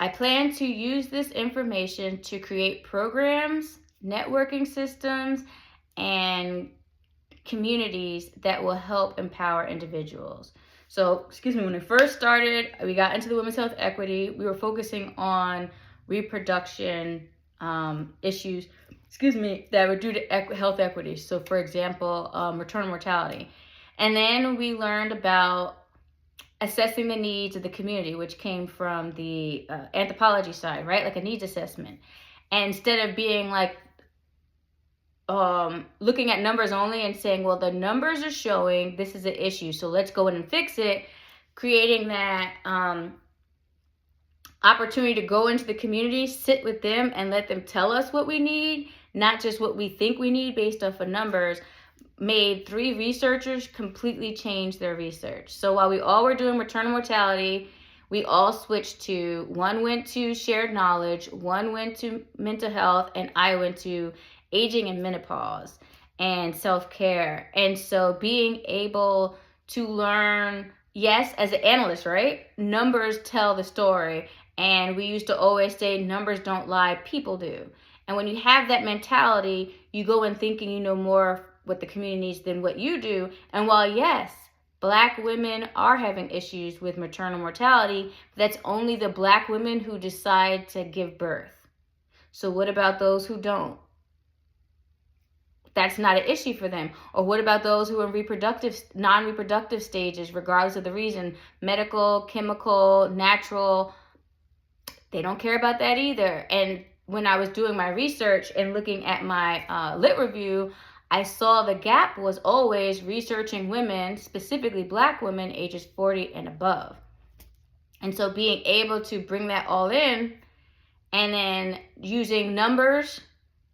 I plan to use this information to create programs, networking systems, and communities that will help empower individuals. So, when I first started, we got into the women's health equity. We were focusing on reproduction issues, that were due to health equity. So, for example, maternal mortality. And then we learned about assessing the needs of the community, which came from the anthropology side, right? Like a needs assessment. And instead of being like looking at numbers only and saying, well, the numbers are showing this is an issue, so let's go in and fix it, creating that opportunity to go into the community, sit with them, and let them tell us what we need, not just what we think we need based off of numbers, made 3 researchers completely change their research. So while we all were doing maternal mortality, we all switched to, one went to shared knowledge, one went to mental health, and I went to aging and menopause and self-care. And so being able to learn, yes, as an analyst, right? Numbers tell the story. And we used to always say numbers don't lie, people do. And when you have that mentality, you go in thinking you know more what the community needs than what you do. And while, yes, Black women are having issues with maternal mortality, that's only the Black women who decide to give birth. So what about those who don't? That's not an issue for them. Or what about those who are in non-reproductive stages, regardless of the reason, medical, chemical, natural? They don't care about that either. And when I was doing my research and looking at my lit review, I saw the gap was always researching women, specifically Black women, ages 40 and above. And so being able to bring that all in and then using numbers,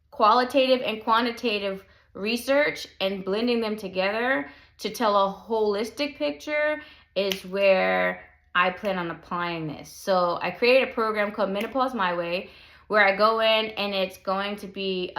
qualitative and quantitative research, and blending them together to tell a holistic picture is where I plan on applying this. So I created a program called Menopause My Way, where I go in and it's going to be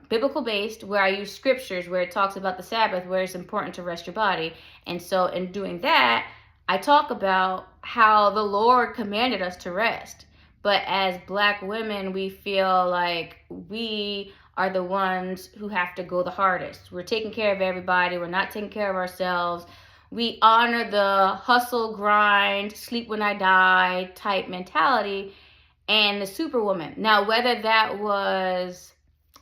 biblical based, where I use scriptures where it talks about the Sabbath, where it's important to rest your body. And so in doing that, I talk about how the Lord commanded us to rest. But as Black women, we feel like we are the ones who have to go the hardest. We're taking care of everybody. We're not taking care of ourselves. We honor the hustle, grind, sleep when I die type mentality and the superwoman. Now, whether that was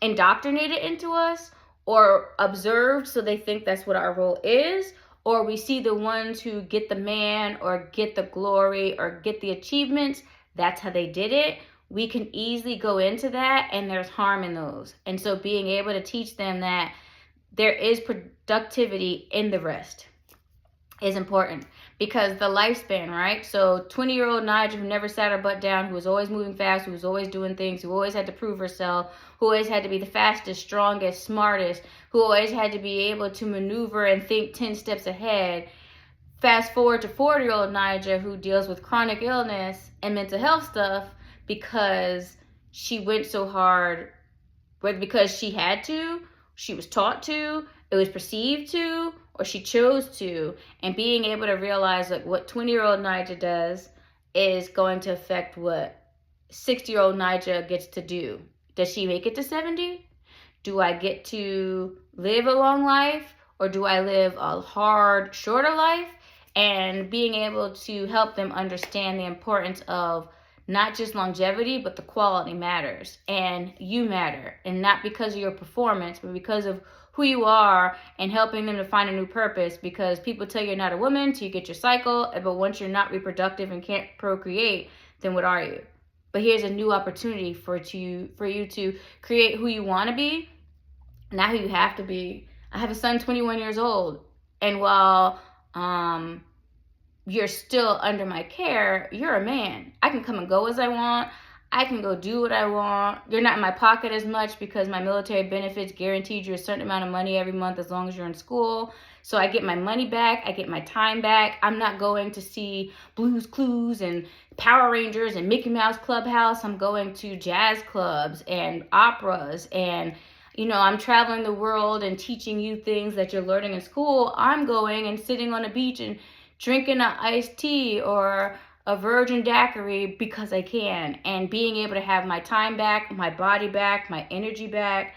indoctrinated into us or observed so they think that's what our role is, or we see the ones who get the man or get the glory or get the achievements, that's how they did it. We can easily go into that, and there's harm in those. And so being able to teach them that there is productivity in the rest is important, because the lifespan, right? So 20-year-old Nigel, who never sat her butt down, who was always moving fast, who was always doing things, who always had to prove herself, who always had to be the fastest, strongest, smartest, who always had to be able to maneuver and think 10 steps ahead. Fast forward to 40-year-old Nigel, who deals with chronic illness and mental health stuff because she went so hard, whether because she had to, she was taught to, it was perceived to, or she chose to. And being able to realize like what 20-year-old Nigel does is going to affect what 60-year-old Nigel gets to do. Does she make it to 70? Do I get to live a long life, or do I live a hard, shorter life? And being able to help them understand the importance of not just longevity, but the quality matters, and you matter, and not because of your performance, but because of who you are, and helping them to find a new purpose, because people tell you you're not a woman till you get your cycle, but once you're not reproductive and can't procreate, then what are you? But here's a new opportunity for you to create who you want to be, not who you have to be. I have a son 21 years old, and while you're still under my care, you're a man. I can come and go as I want. I can go do what I want. You're not in my pocket as much because my military benefits guaranteed you a certain amount of money every month as long as you're in school. So I get my money back. I get my time back. I'm not going to see Blue's Clues and Power Rangers and Mickey Mouse Clubhouse. I'm going to jazz clubs and operas, and I'm traveling the world and teaching you things that you're learning in school. I'm going and sitting on a beach and drinking an iced tea or a virgin daiquiri because I can, and being able to have my time back, my body back, my energy back.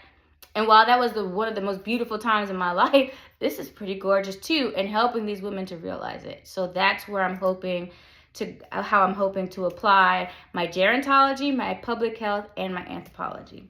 And while that was one of the most beautiful times in my life, this is pretty gorgeous too, and helping these women to realize it. So that's where how I'm hoping to apply my gerontology, my public health, and my anthropology.